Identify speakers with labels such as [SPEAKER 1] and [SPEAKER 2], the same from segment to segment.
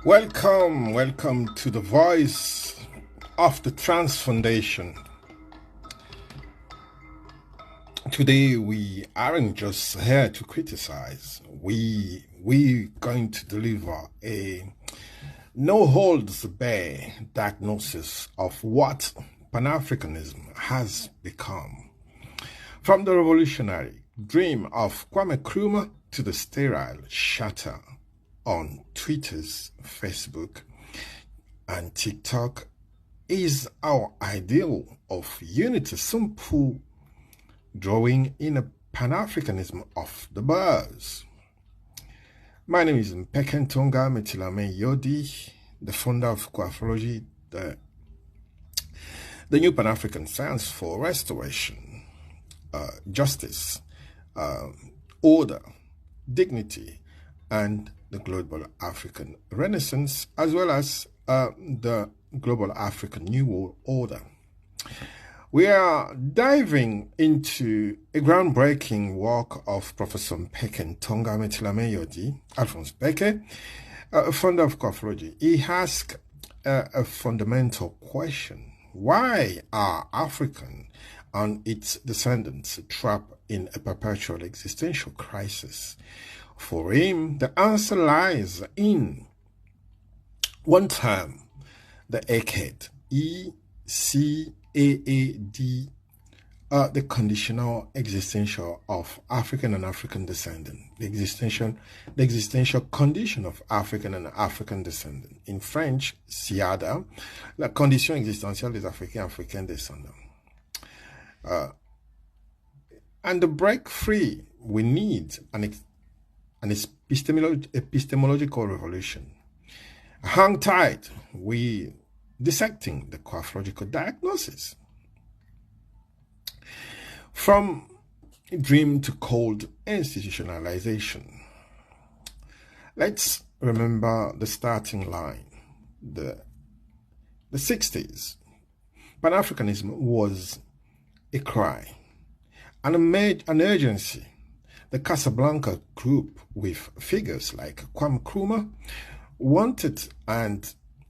[SPEAKER 1] Welcome to the Voice of the Trans Foundation. Today we aren't just here to criticize. We're going to deliver a no-holds-barred diagnosis of what Pan-Africanism has become. From the revolutionary dream of Kwame Nkrumah to the sterile shatter on Twitter's Facebook and TikTok is our ideal of unity simple drawing in a Pan-Africanism of the buzz. My name is Mpekentonga Metilame Yodi, the founder of COAFRWO-UK, the new Pan-African Science for Restoration, Justice, Order, Dignity, and the Global African Renaissance, as well as the Global African New World Order. We are diving into a groundbreaking work of Professor Mpekentonga Metilame Yodi, Alphonse Beke, founder of COAFRWO-UK. He asked a fundamental question: why are African and its descendants trapped in a perpetual existential crisis? For him, the answer lies in one term, the ECAD, E-C-A-A-D, the conditional existential of African and African descendant, the existential condition of African and African descendant. In French, SIADA, la condition existentielle des Africains et Africains descendants. And to break free, we need an epistemological revolution. Hang tight, we dissecting the COAFRWO-UK diagnosis. From dream to cold institutionalization. Let's remember the starting line. The 60s. Pan-Africanism was a cry, an urgency. The Casablanca group, with figures like Kwame Nkrumah, wanted an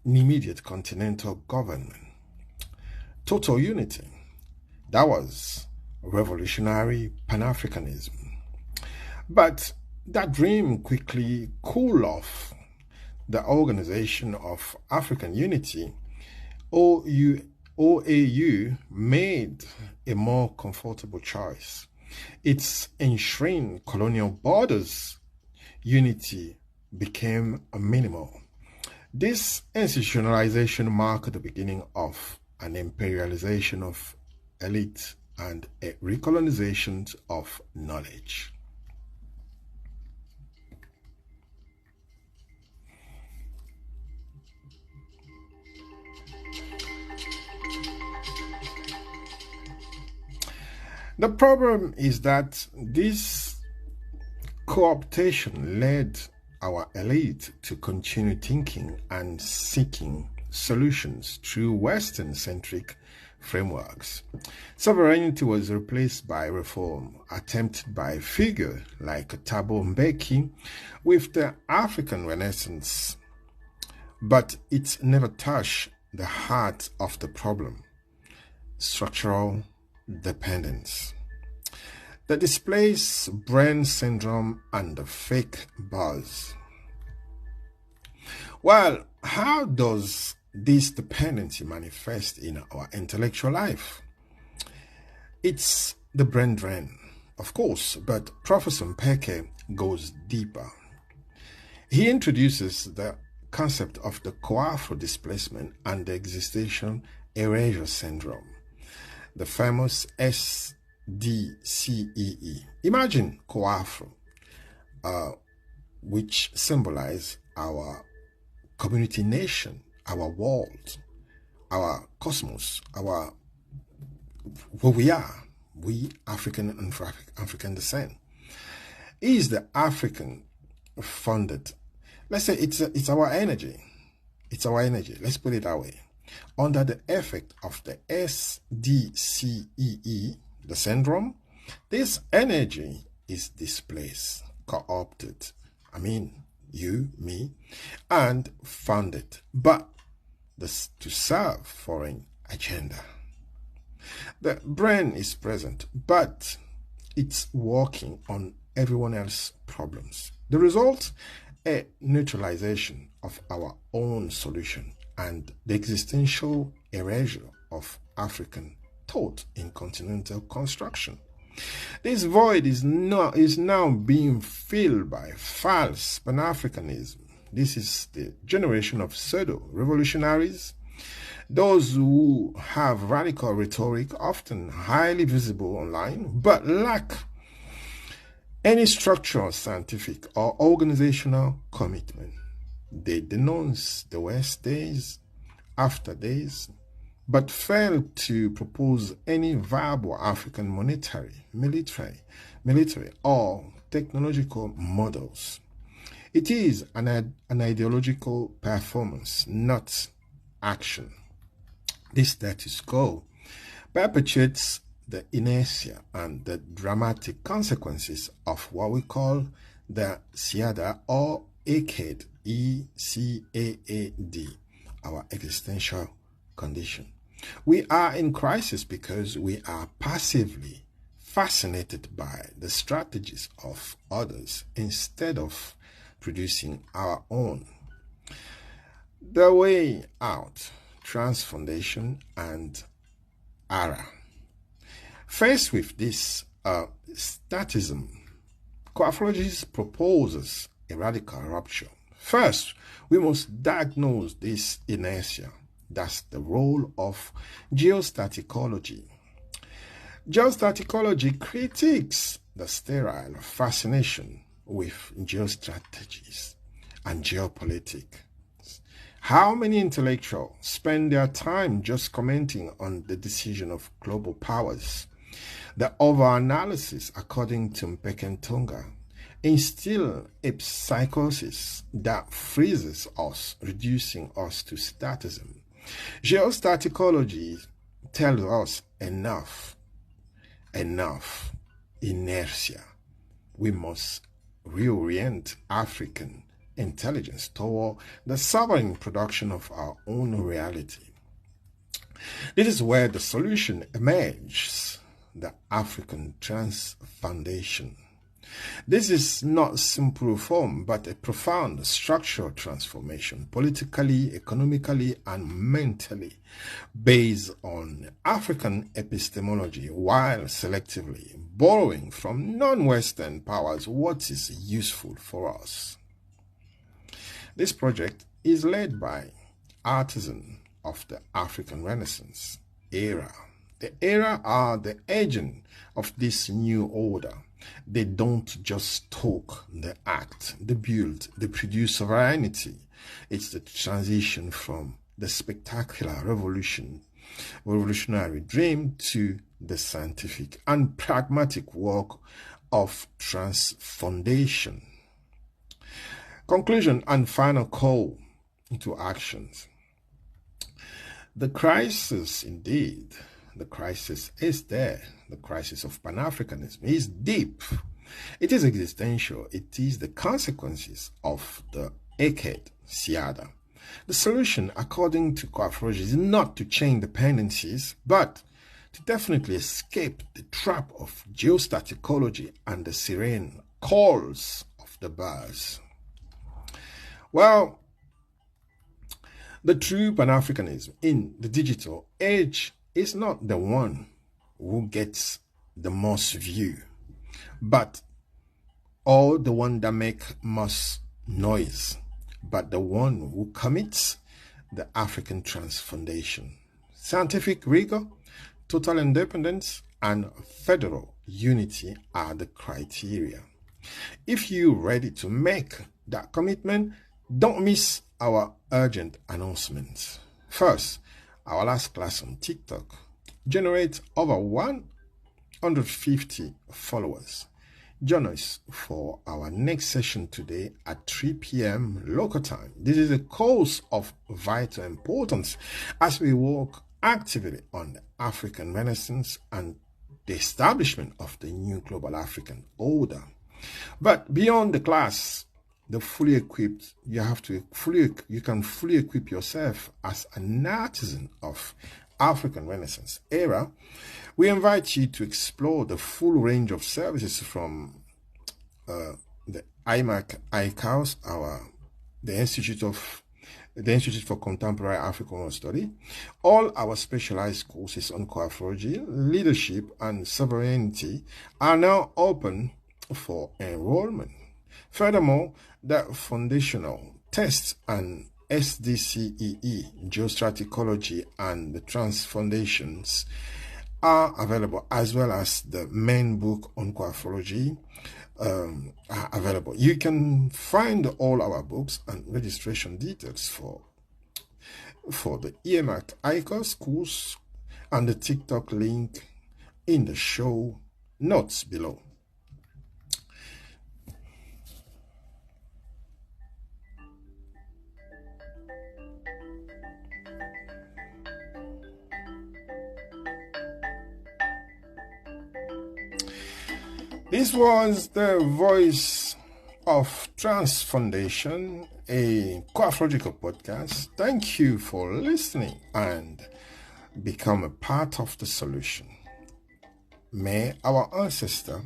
[SPEAKER 1] immediate continental government. Total unity. That was revolutionary Pan-Africanism. But that dream quickly cooled off. The Organization of African Unity, OAU, made a more comfortable choice. Its enshrined colonial borders unity became minimal. This institutionalization marked the beginning of an imperialization of elite and a recolonization of knowledge. The problem is that this co-optation led our elite to continue thinking and seeking solutions through Western-centric frameworks. Sovereignty was replaced by reform, attempted by a figure like Thabo Mbeki with the African Renaissance, but it never touched the heart of the problem: structural dependence. The displaced brain syndrome and the fake buzz. Well, how does this dependency manifest in our intellectual life? It's the brain drain, of course, but Professor Mpeke goes deeper. He introduces the concept of the COAFRWO displacement and the existential erasure syndrome, the famous SDCEE. Imagine COAFRWO, which symbolize our community nation, our world, our cosmos, our who we are, we African and African descent. Is the African funded? Let's say it's our energy. It's our energy. Let's put it that way. Under the effect of the SDCEE, the syndrome, this energy is displaced, co-opted. you, me, and fund it, but to serve foreign agenda. The brain is present, but it's working on everyone else's problems. The result, a neutralization of our own solution and the existential erasure of African thought in continental construction. This void is now being filled by false Pan-Africanism. This is the generation of pseudo-revolutionaries, those who have radical rhetoric, often highly visible online, but lack any structural, scientific, or organizational commitment. They denounce the West days after days, but fail to propose any viable African monetary, military, or technological models. It is an ideological performance, not action. This status quo perpetuates the inertia and the dramatic consequences of what we call the SIADA or ECAD, E-C-A-A-D, our existential condition. We are in crisis because we are passively fascinated by the strategies of others instead of producing our own. The way out, transfoundation and ARA. Faced with this statism, COAFRWO proposes a radical rupture. First, we must diagnose this inertia. That's the role of geostaticology. Geostaticology critiques the sterile fascination with geostrategies and geopolitics. How many intellectuals spend their time just commenting on the decision of global powers? The over-analysis, according to Mpekentonga, instill a psychosis that freezes us, reducing us to statism. Geostaticology tells us enough, inertia. We must reorient African intelligence toward the sovereign production of our own reality. This is where the solution emerges, the African Transfoundation. This is not simple reform, but a profound structural transformation, politically, economically, and mentally, based on African epistemology, while selectively borrowing from non-Western powers what is useful for us. This project is led by artisans of the African Renaissance era. The era are the agent of this new order. They don't just talk, they act, they build, they produce sovereignty. It's the transition from the spectacular revolutionary dream to the scientific and pragmatic work of transfoundation. Conclusion and final call to actions. The crisis, indeed, the crisis is there. The crisis of Pan-Africanism is deep. It is existential. It is the consequences of the ECAD, SIADA. The solution, according to COAFRWO, is not to change dependencies, but to definitely escape the trap of geostaticology and the serene calls of the birds. Well, the true Pan-Africanism in the digital age is not the one who gets the most view, but or the one that make most noise, but the one who commits the African Transfoundation. Scientific rigor, total independence, and federal unity are the criteria. If you're ready to make that commitment, don't miss our urgent announcements. First, our last class on TikTok generates over 150 followers. Join us for our next session today at 3 p.m. local time. This is a course of vital importance as we work actively on the African Renaissance and the establishment of the new global African order. But beyond the class, the fully equipped, you can fully equip yourself as an artisan of African Renaissance era, we invite you to explore the full range of services from the ICAOS, the Institute for Contemporary African Study, all our specialized courses on COAFRWO-UK, leadership and sovereignty are now open for enrollment. Furthermore, the foundational tests and SDCEE, Geostrategology and the Trans Foundations are available, as well as the main book on COAFRWO-UK are available. You can find all our books and registration details for the EMAC ICAOS course and the TikTok link in the show notes below. This was the Voice of Trans Foundation, a COAFRWO-UK podcast. Thank you for listening and become a part of the solution. May our ancestors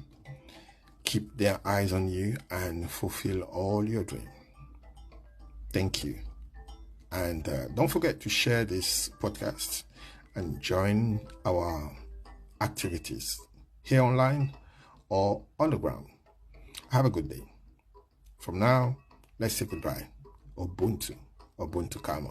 [SPEAKER 1] keep their eyes on you and fulfill all your dreams. Thank you. And don't forget to share this podcast and join our activities here online or on the ground. Have a good day. From now, let's say goodbye. Ubuntu Kama.